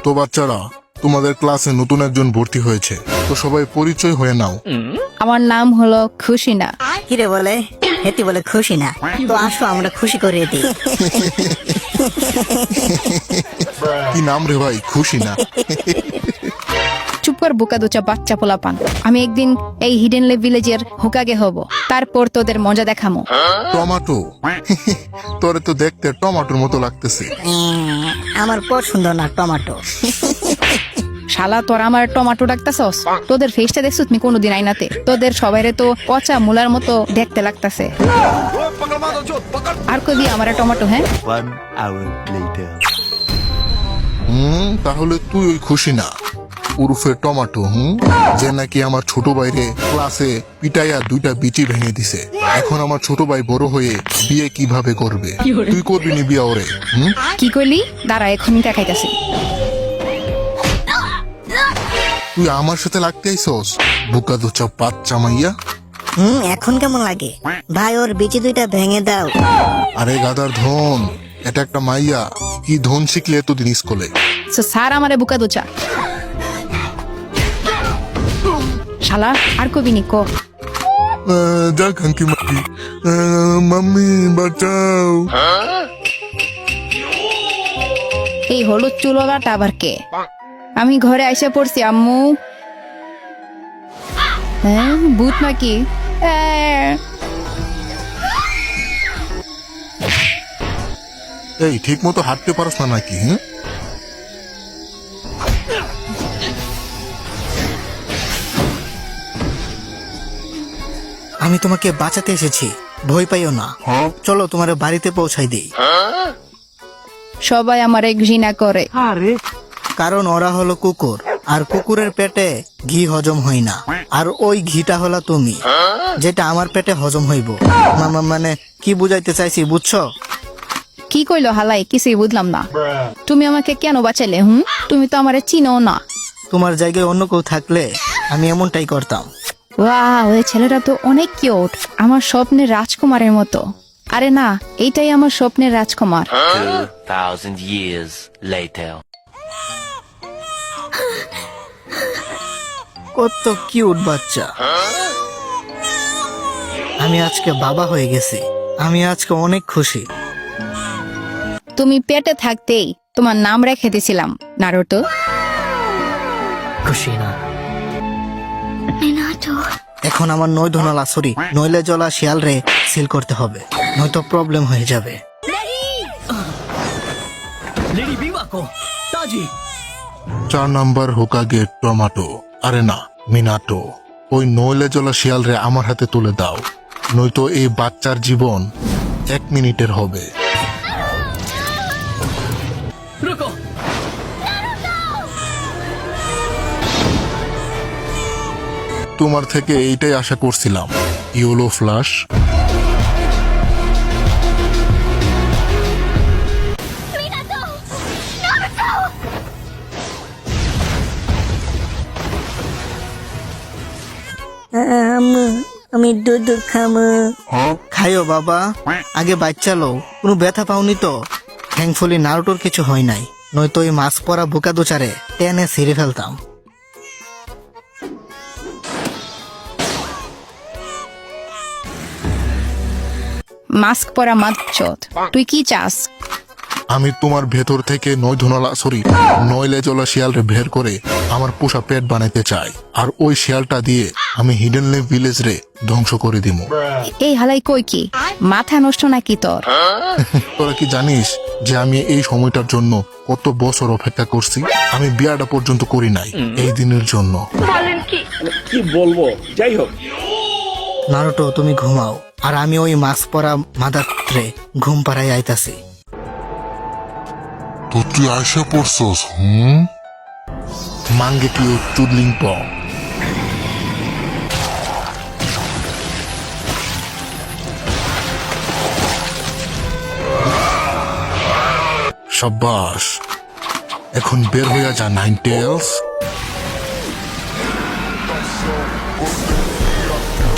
তো বাচ্চারা, তোমাদের ক্লাসে নতুন একজন ভর্তি হয়েছে, তো সবাই পরিচয় হয়ে নাও। আমার নাম হলো খুশিনা। কিরে বলে হেতি বলে খুশি না, তো আসো আমরা খুশি করে দিই। কি নাম রে ভাই? খুশি না? চুপ কর বোকা দোচা বাচ্চা পোলাপান। আমি একদিন এই হিডেনলে ভিলেজের হোকাগে হব, তারপর তোদের মজা দেখামো। টমাটো? তোরে তো দেখতে টমাটোর মতো লাগতেছে। আমার পছন্দ না টমাটো। শালা তোর আমার টমাটো ডাকতাছস? তোদের ফেসটা দেখছিস তুমি কোনোদিন আইনাতে? তোদের সবাইরে তো পচা মুলার মতো দেখতে লাগতাছে। আর কবি আমার টমাটো? হ্যাঁ, 1 hour later. তাহলে তুই ওই খুশি না উরুফে টমাটো, যে নাকি আমার ছোট ভাইরে ক্লাসে পিটাইয়া 2টা বিচি ভেঙে দিছে। এখন আমার ছোট ভাই বড় হয়ে বিয়ে কিভাবে করবে? তুই করবি নি বিয়া ওরে? কি কইলি? দাঁড়া এখনই দেখাইতাছি। তুই আমার সাথে লাগতে আইসস? বুকা দোচা বাচ্চা মাইয়া। এখন কেমন লাগে ভাই? ওর বিচি 2টা ভেঙে দাও। আরে গাদার ধন, এটা একটা মাইয়া। কি ধন শিখলে এতদিন স্কুলে? স্যার আমারে বুকা দোচা। শালা আর কবি নি কো। যা খাঙ্কি মাটি, মাম্মি বাঁচাও। এই হলুদ চুলওয়ালাটা আবার কে? আমি ঘরে আইসা পড়ছি আম্মু। হ্যাঁ, ভূত নাকি? এই ঠিক মতো হাঁটতে পারস না নাকি? আমি তোমাকে বাঁচাতে এসেছি, ভয় পাইও না। চলো তোমার বাড়িতে পৌঁছাই দিই। সবাই আমারে ঘৃণা করে। কারণ ওরা হলো কুকুর, আর কুকুরের পেটে ঘি হজম হয় না। আর ওই ঘিটা হলো তুমি, যেটা আমার পেটে হজম হইব। মানে কি বুঝাইতে চাইছি বুঝছো? কি কইলো হালাই? কিছুই বুঝলাম না। তুমি আমাকে কেন বাঁচাইলে? তুমি তো আমারে চিনো না। তোমার জায়গায় অন্য কেউ থাকলে আমি এমনটাই করতাম। ওয়াও, ওই ছেলেটা তো অনেক কিউট, আমার স্বপ্নের রাজকুমারের মতো। আরে না, এইটাই আমার স্বপ্নের রাজকুমার। 2000 years later. কত কিউট বাচ্চা। আমি আজকে বাবা হয়ে গেছি। আমি আজকে অনেক খুশি। তুমি পেটে থাকতেই তোমার নাম রেখে দিয়েছিলাম নারুটো। খুশি না? এখন আমার নইলে জলা শিয়াল রে সিল করতে হবে, নয়তো প্রবলেম হয়ে যাবে। 4 নাম্বার হোকাগে টমাটো, আরে না মিনাটো। ওই নইলে জলা শিয়াল রে আমার হাতে তুলে দাও, নয়তো এই বাচ্চার জীবন 1 মিনিটের হবে। তোমার থেকে এইটাই আশা করছিলাম, ইয়েলো ফ্লাশ। আমি দুধ খামো। খাইও বাবা, আগে বাচ্চা লো। কোনো ব্যথা পাওনি তো? থ্যাঙ্কফুলি নারুটোর কিছু হয় নাই, নয়তো ওই মাছ পরা বোকা দোচারে টেনে ছিঁড়ে ফেলতাম। মাস্ক পরা মাদচোদ, তুই কি চাস? আমি তোমার ভেতর থেকে নইলে জলা শিয়ালরে বের করে আমার পোষা পেট বানাইতে চাই, আর ওই শিয়ালটা দিয়ে আমি হিডেনলে ভিলেজ রে ধ্বংস করে দিব। এই হালাই কই কি? মাথা নষ্ট নাকি তোর? তোরা কি জানিস যে আমি এই সময়টার জন্য কত বছর অপেক্ষা করছি? আমি বিয়াটা পর্যন্ত করি নাই এই দিনের জন্য। কি বলবো, যাই হোক। নারুটো তুমি ঘুমাও, আর আমি ওই মাছ পরা মাদারে ঘুম পাড়াই আইতাছি। তো তুই আশা পড়ছস? মাঙ্গে কি চুদলিং প। সাব্বাস, এখন বের হইয়া যা নাইন টেলস।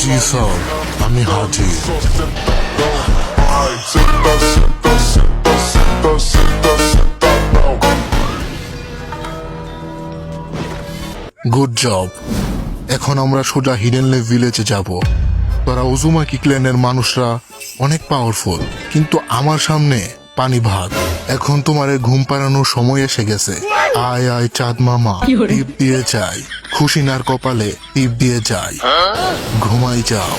জি স্যার, আমি হাজির। Good job. এখন আমরা সোজা হিডেন লেক ভিলেজে যাব। তোরা উজুমাকি ক্ল্যানের মানুষরা অনেক পাওয়ারফুল, কিন্তু আমার সামনে পানি ভাত। এখন তোমারে ঘুম পাড়ানোর সময় এসে গেছে। আয় আয় চাঁদ মামা, টিপ দিয়ে যাই, খুশিনার কপালে টিপ দিয়ে যাই, ঘুমাই যাও।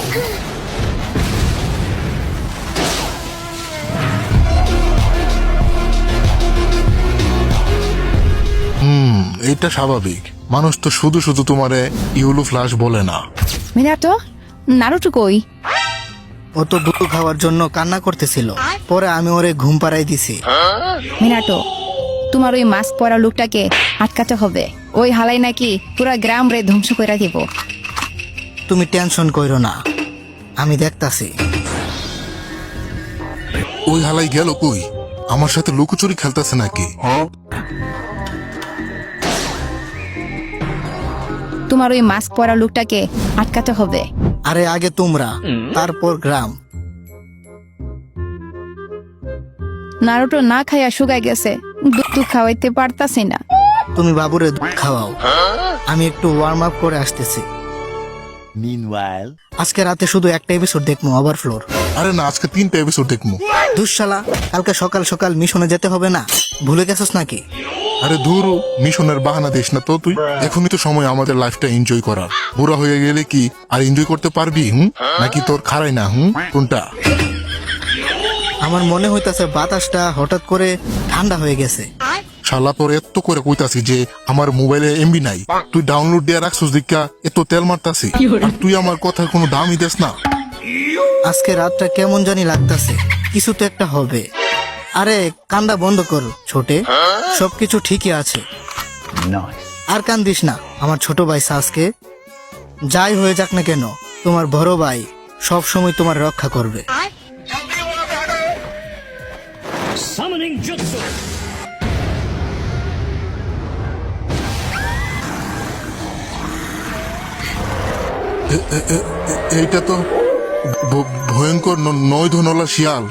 এটা স্বাভাবিক। মানুষ তো শুধু শুধু তোমারে ইউলু ফ্লাশ বলে না। মিনাটো, নারুটো কই? ও তো দুধ খাওয়ার জন্য কান্না করতেছিল, পরে আমি ওরে ঘুম পাড়াই দিছি। মিনাটো, তোমার ওই মাস্ক পরা লোকটাকে আটকাতে হবে। ওই হালাই নাকি পুরা গ্রাম রে ধ্বংস করে দিব। তুমি টেনশন কইরো না, আমি দেখতাছি। ওই হালাই গেল কই? আমার সাথে লুকোচুরি খেলতেছে নাকি? তোমার ওই মাস্ক পরা লোকটাকে আটকাতে হবে। আরে আগে তোমরা, তারপর গ্রাম। নারুটো না খাইয়া শুকাই গেছে, দুধ খাওয়াইতে পারতাছি না। তুমি বাবুরে দুধ খাওয়াও, আমি একটু ওয়ার্ম আপ করে আসতেছি। Meanwhile, আজকে রাতে শুধু একটা এপিসোড দেখবো, ওভারফ্লোর। আরে না, আজকে 3টা এপিসোড দেখবো। দুঃশালা, কালকে সকাল সকাল মিশনে যেতে হবে না, ভুলে গেছস নাকি? আরে দূর, মিশনের বাহানা দিস না তো তুই। এখনই তো সময় আমাদের লাইফটা এনজয় করার। বুড়া হয়ে গেলে কি আর এনজয় করতে পারবি? নাকি তোর খারাই না? কোনটা? আমার মনে হইতাছে বাতাসটা হঠাৎ করে ঠান্ডা হয়ে গেছে। শালা তোর এত করে কইতাছি যে আমার মোবাইলে এমবি নাই, তুই ডাউনলোড দিয়ে রাখছিস দেখা এত তেল মারতাছি, আর তুই আমার কথার কোনো দামই দেস না। আজকে রাতটা কেমন জানি লাগতাছে, কিছু তো একটা হবে। আরে কান্দা বন্ধ কর ছোটে, সবকিছু ঠিকই আছে। আর কান্দিস না আমার ছোট ভাই সাসকে। যাই হয়ে যাক না কেন, তোমার বড় ভাই সব সময় তোমার রক্ষা করবে। Summoning Jutsu! এইটা তো ভয়ঙ্কর নয়ধনলা শিয়াল।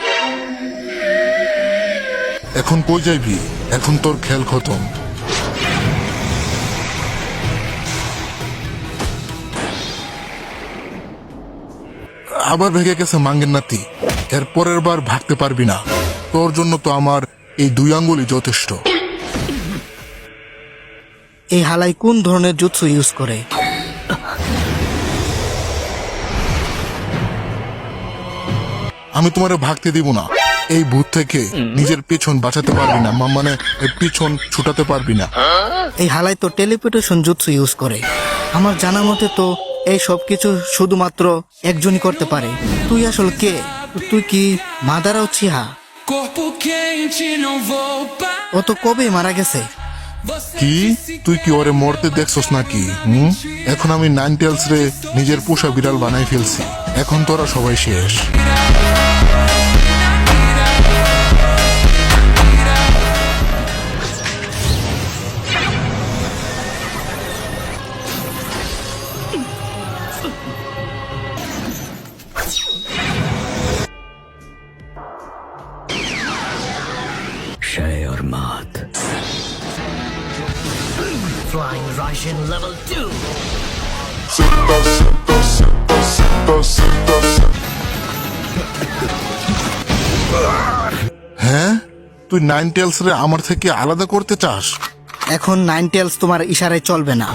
এখন কই যাইবি? এখন তোর খেল খতম। আবার ভেঙে গেছে মাঙ্গের নাতি। এর পরের বার ভাগতে পারবি না। তোর জন্য তো আমার এই 2 আঙ্গুলই যথেষ্ট। এই হালাই কোন ধরনের জুৎসু ইউজ করে? আমি তোমারে ভাগতে দিব না। এই ভূত থেকে নিজের পেছন বাঁচাতে পারবি না, মানে পিছন ছুটাতে পারবি না। এই হালাই তো টেলিপোর্টেশন জুৎসু ইউজ করে। আমার জানা মতে তো এই সব কিছু শুধুমাত্র একজনই করতে পারে। তুই আসলে কে? তুই কি মাদারা উচিহা? ও তো কবে মারা গেছে। কি তুই কি ওরে মরতে দেখছস নাকি? এখন আমি 9 টেলস রে নিজের পোষা বিড়াল বানাই ফেলছি। এখন তোরা সবাই শেষ। Shay or Mat. Flying Russian level 2. হ্যাঁ, তুই 9 টেলস রে আমার থেকে আলাদা করতে চাস? এখন 9 টেলস তোমার ইশারায় চলবে না।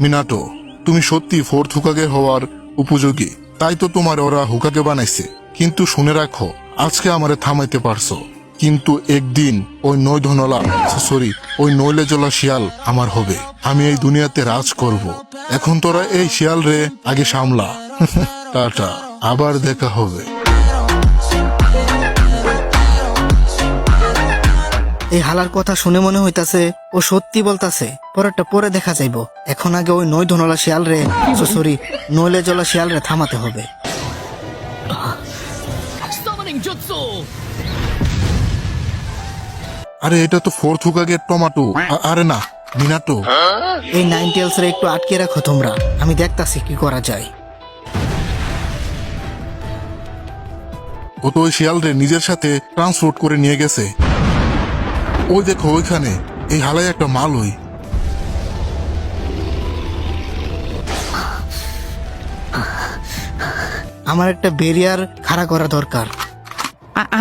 মিনাটো, তুমি সত্যি 4th হুকাগে হওয়ার উপযোগী। তাই তো তোমার ওরা হুকাগে বানাইছে। কিন্তু শুনে রাখো, আজকে আমারে থামাইতে পারছো, কিন্তু একদিন ওই ওই নইলে জ্বলা শিয়াল আমার হবে। আমি এই দুনিয়াতে রাজ করব। এখন তোরা এই শিয়াল রে আগে সামলা। টাটা, আবার দেখা হবে। এই হালার কথা শুনে মনে হইতাছে ও সত্যি বলতাছে। পরেরটা পরে দেখা যাইব। এখন আগে ওই নয়ধনলা শিয়াল রে, নইলে জ্বলা শিয়াল রে থামাতে হবে। আরে এটা তো 4th হুকাগের টমাটো। আরে না, মিনাটো এই নাইন টেলস রে একটু আটকে রাখো তোমরা, আমি দেখতাছি কি করা যায়। ও তো ওই শিয়াল রে নিজের সাথে ট্রান্সপোর্ট করে নিয়ে গেছে। ওই দেখো ওইখানে এই হালাই একটা মাল ওই। আমার একটা ব্যারিয়ার খাড়া করা দরকার।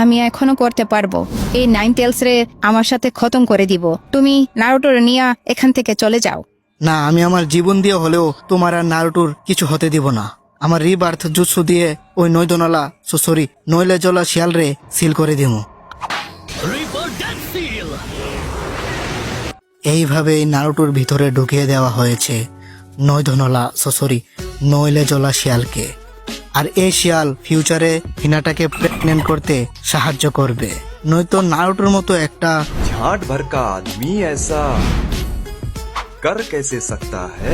আমি এখনো করতে পারবো। এই নাইন টেলস রে আমার সাথে খতম করে দিব। তুমি নারুটোর নিয়ে এখান থেকে চলে যাও। না, আমি আমার জীবন দিয়ে হলেও তোমার আর নারুটোর কিছু হতে দিব না। আমার রিবার্থ জুৎসু দিয়ে ওই নইলে জলা শিয়াল রে সিল করে দিব। Reaper Death Seal. এইভাবে এই নারুটোর ভিতরে ঢুকিয়ে দেওয়া হয়েছে নইলে জলা শিয়ালকে। আর এই শিয়াল ফিউচারে হিনাটাকে প্রেগনেন্ট করতে সাহায্য করবে। নয়তো নারুটোর মতো একটা झाट भर का आदमी ऐसा कर कैसे सकता है।